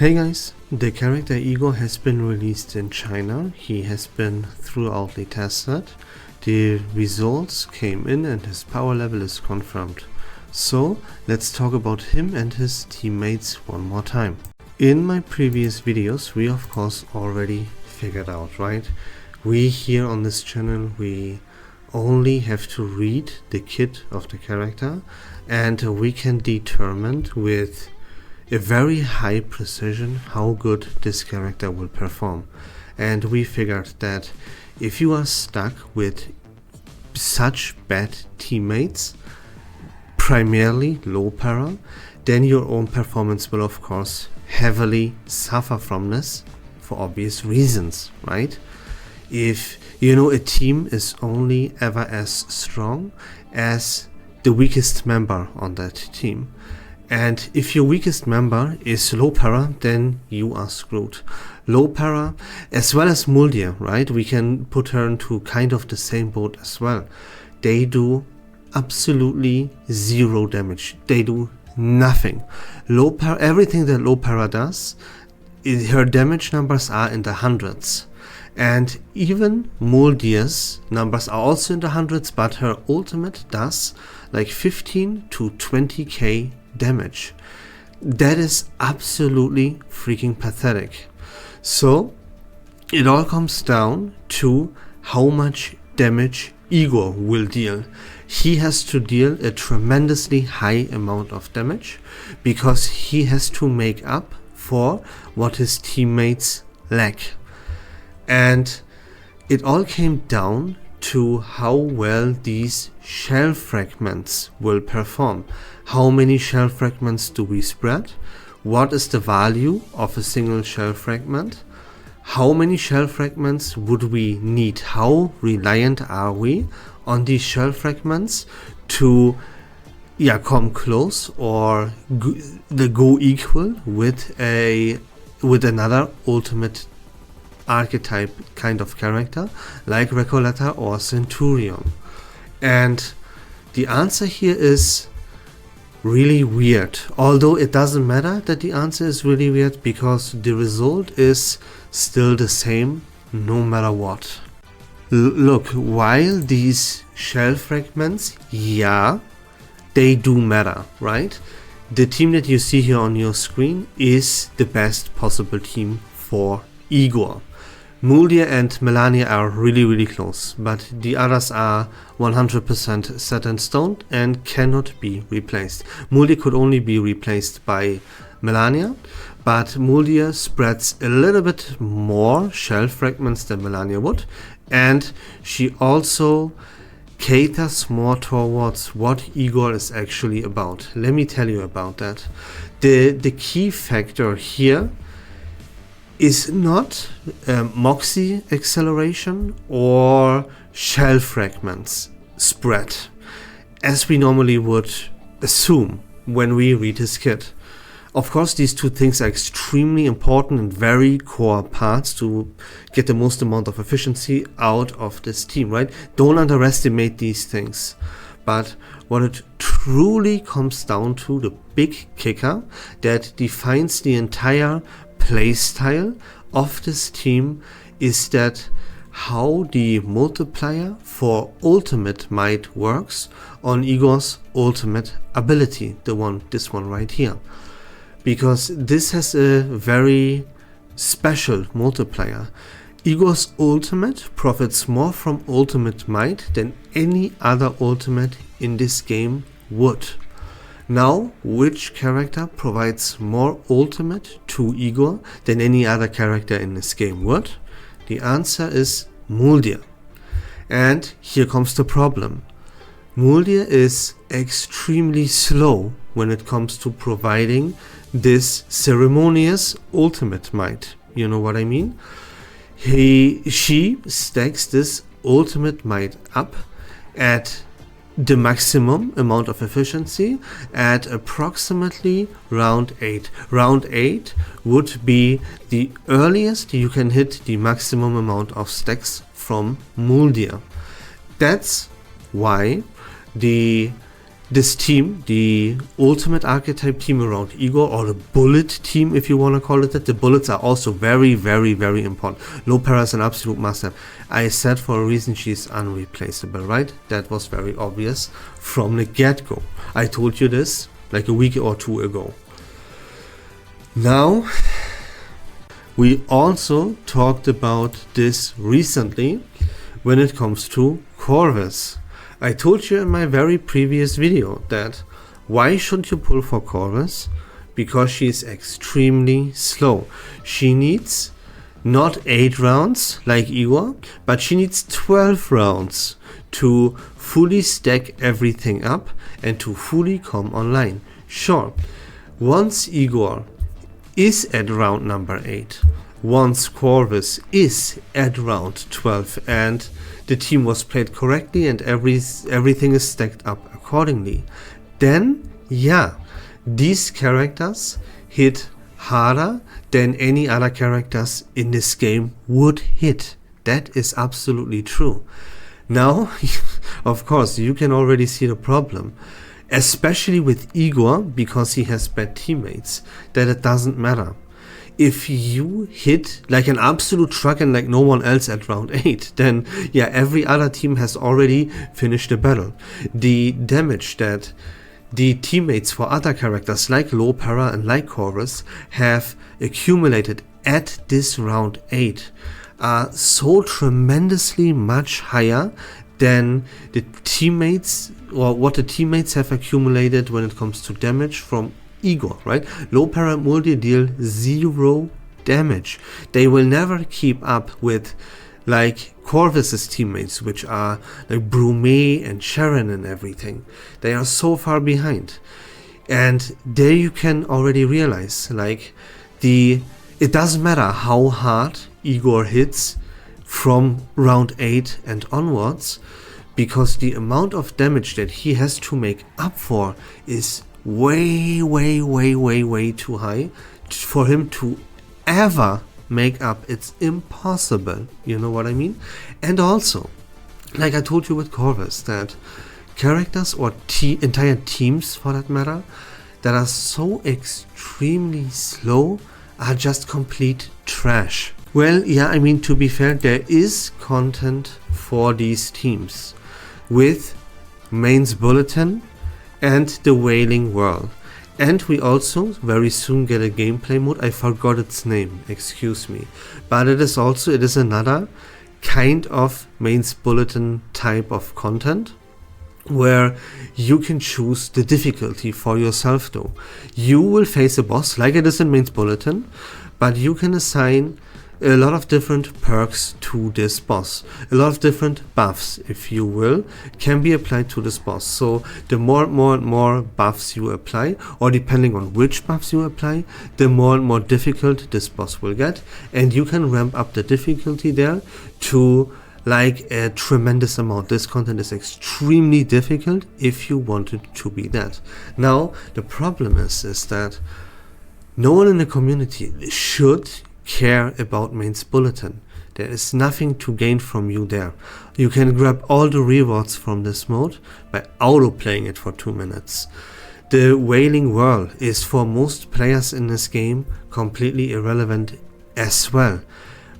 Hey guys, the character Igor has been released in China. He has been thoroughly tested. The results came in and his power level is confirmed. So let's talk about him and his teammates one more time. In my previous videos we of course already figured out, right? We here on this channel, we only have to read the kit of the character and we can determine with a very high precision how good this character will perform. And we figured that if you are stuck with such bad teammates, primarily low para, then your own performance will of course heavily suffer from this for obvious reasons, right? If you know a team is only ever as strong as the weakest member on that team. And if your weakest member is low para, then you are screwed. Low para, as well as Muldir, right? We can put her into kind of the same boat as well. They do absolutely zero damage. They do nothing. Low para, everything that low para does, her damage numbers are in the hundreds. And even Muldir's numbers are also in the hundreds, but her ultimate does like 15 to 20k damage. That is absolutely freaking pathetic. So it all comes down to how much damage Igor will deal. He has to deal a tremendously high amount of damage because he has to make up for what his teammates lack. And it all came down to how well these shell fragments will perform. How many shell fragments do we spread? What is the value of a single shell fragment? How many shell fragments would we need? How reliant are we on these shell fragments to come close or go equal with another ultimate archetype kind of character like Recoleta or Centurion? And the answer here is really weird, although it doesn't matter that the answer is really weird because the result is still the same no matter what. Look, while these shell fragments, they do matter, right? The team that you see here on your screen is the best possible team for Igor. Muldir and Melania are really close, but the others are 100% set in stone and cannot be replaced. Muldir could only be replaced by Melania, but Muldir spreads a little bit more shell fragments than Melania would, and she also caters more towards what Igor is actually about. Let me tell you about that. The key factor here is not Moxie acceleration or shell fragments spread, as we normally would assume when we read his kit. Of course, these two things are extremely important and very core parts to get the most amount of efficiency out of this team, right? Don't underestimate these things. But what it truly comes down to, the big kicker that defines the entire playstyle of this team, is that how the multiplier for ultimate might works on Igor's ultimate ability, this one right here, because this has a very special multiplier. Igor's ultimate profits more from ultimate might than any other ultimate in this game would. Now, which character provides more ultimate to Igor than any other character in this game would? The answer is Muldir. And here comes the problem. Muldir is extremely slow when it comes to providing this ceremonious ultimate might. You know what I mean? She stacks this ultimate might up at the maximum amount of efficiency at approximately round 8. Round 8 would be the earliest you can hit the maximum amount of stacks from Muldir. That's why the this team, the ultimate archetype team around Igor, or the bullet team if you want to call it that. The bullets are also very, very, very important. Low para is an absolute must-have. I said for a reason she's unreplaceable, right? That was very obvious from the get-go. I told you this like a week or two ago. Now, we also talked about this recently when it comes to Corvis. I told you in my very previous video that why should you pull for Corvis? Because she's extremely slow. She needs not 8 rounds like Igor, but she needs 12 rounds to fully stack everything up and to fully come online. Sure, once Igor is at round number 8, once Corvis is at round 12 and the team was played correctly and everything is stacked up accordingly, then yeah, these characters hit harder than any other characters in this game would hit. That is absolutely true. Now, of course, you can already see the problem, especially with Igor, because he has bad teammates, that it doesn't matter. If you hit like an absolute truck and like no one else at round 8, then yeah, every other team has already finished the battle. The damage that the teammates for other characters like Low Para and like Corvis have accumulated at this round 8 are so tremendously much higher than the teammates, or what the teammates have accumulated when it comes to damage from Igor, right? Low para multi deal 0 damage. They will never keep up with like Corvis's teammates, which are like Brume and Sharon and everything. They are so far behind. And there you can already realize like it doesn't matter how hard Igor hits from round 8 and onwards, because the amount of damage that he has to make up for is way too high for him to ever make up. It's impossible, you know what I mean? And also, like I told you with Corvis, that characters or entire teams for that matter that are so extremely slow are just complete trash. Well, yeah, I mean, to be fair, there is content for these teams with Main's Bulletin and the Wailing Whirl. And we also very soon get a gameplay mode. I forgot its name, excuse me. But it is another kind of Main's Bulletin type of content, where you can choose the difficulty for yourself though. You will face a boss like it is in Main's Bulletin, but you can assign a lot of different perks to this boss. A lot of different buffs, if you will, can be applied to this boss. So the more buffs you apply, or depending on which buffs you apply, the more and more difficult this boss will get. And you can ramp up the difficulty there to like a tremendous amount. This content is extremely difficult if you want it to be that. Now, the problem is that no one in the community should care about Main's Bulletin. There is nothing to gain from you there. You can grab all the rewards from this mode by auto-playing it for 2 minutes. The Wailing Whirl is for most players in this game completely irrelevant as well.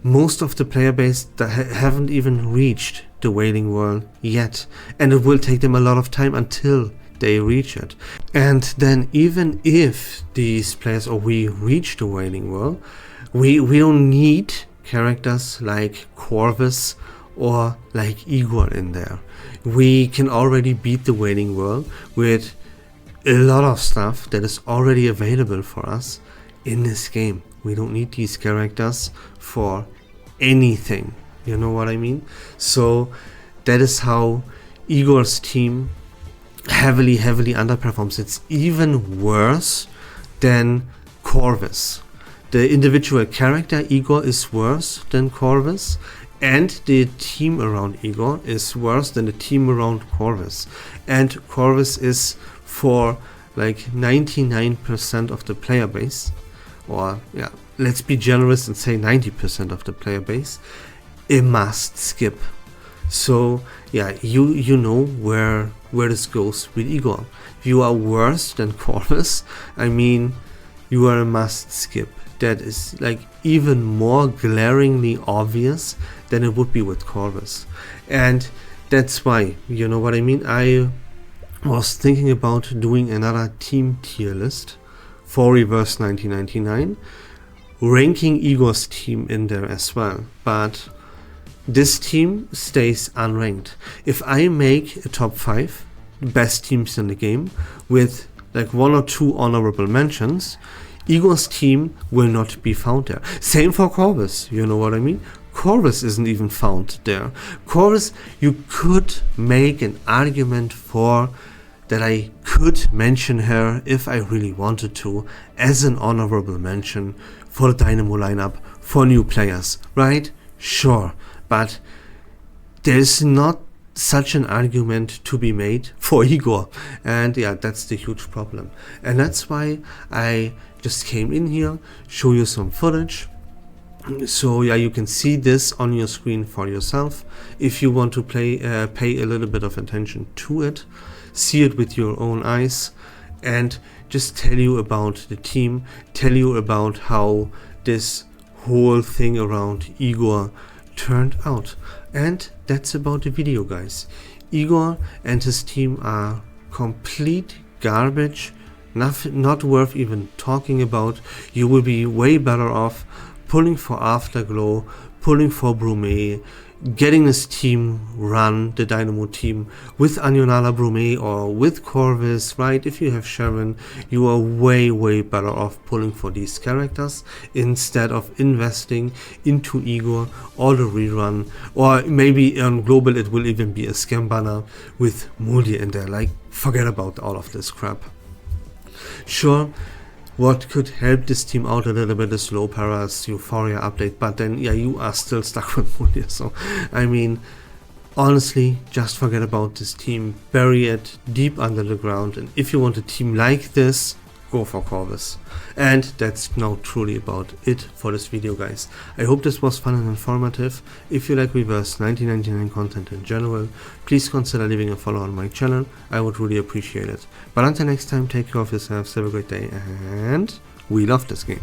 Most of the player base that haven't even reached the Wailing Whirl yet, and it will take them a lot of time until they reach it. And then even if these players or we reach the Wailing Whirl, we don't need characters like Corvis or like Igor in there. We can already beat the Wailing Whirl with a lot of stuff that is already available for us in this game. We don't need these characters for anything, you know what I mean? So that is how Igor's team heavily underperforms. It's even worse than Corvis. The individual character Igor is worse than Corvis, and the team around Igor is worse than the team around Corvis. And Corvis is, for like 99% of the player base, or yeah, let's be generous and say 90% of the player base, a must skip. So yeah, you know where where this goes with Igor. If you are worse than Corvis, I mean, you are a must skip. That is like even more glaringly obvious than it would be with Corvis. And that's why, you know what I mean? I was thinking about doing another team tier list for Reverse1999, ranking Igor's team in there as well. But this team stays unranked. If I make a top 5 best teams in the game with like 1 or 2 honorable mentions, Igor's team will not be found there. Same for Corvis, you know what I mean? Corvis isn't even found there. Corvis, you could make an argument for that I could mention her if I really wanted to as an honorable mention for the Dynamo lineup for new players, right? Sure, but there's not such an argument to be made for Igor, and yeah, that's the huge problem. And that's why I just came in here, show you some footage. So yeah, you can see this on your screen for yourself. If you want to pay a little bit of attention to it, see it with your own eyes, and just tell you about the team, tell you about how this whole thing around Igor turned out. And that's about the video, guys. Igor and his team are complete garbage, not worth even talking about. You will be way better off pulling for Afterglow, pulling for Brume, getting this team run, the Dynamo team, with Anionala Brume or with Corvis, right? If you have Sharon, you are way better off pulling for these characters instead of investing into Igor or the rerun, or maybe on global it will even be a scam banner with Muldi in there. Like, forget about all of this crap. Sure, what could help this team out a little bit is Low Para's Euphoria update, but then yeah, you are still stuck with Muldi. So I mean, honestly, just forget about this team, bury it deep under the ground, and if you want a team like this, go for Corvis. And that's now truly about it for this video, guys. I hope this was fun and informative. If you like Reverse1999 content in general, please consider leaving a follow on my channel. I would really appreciate it. But until next time, take care of yourselves, have a great day, and we love this game.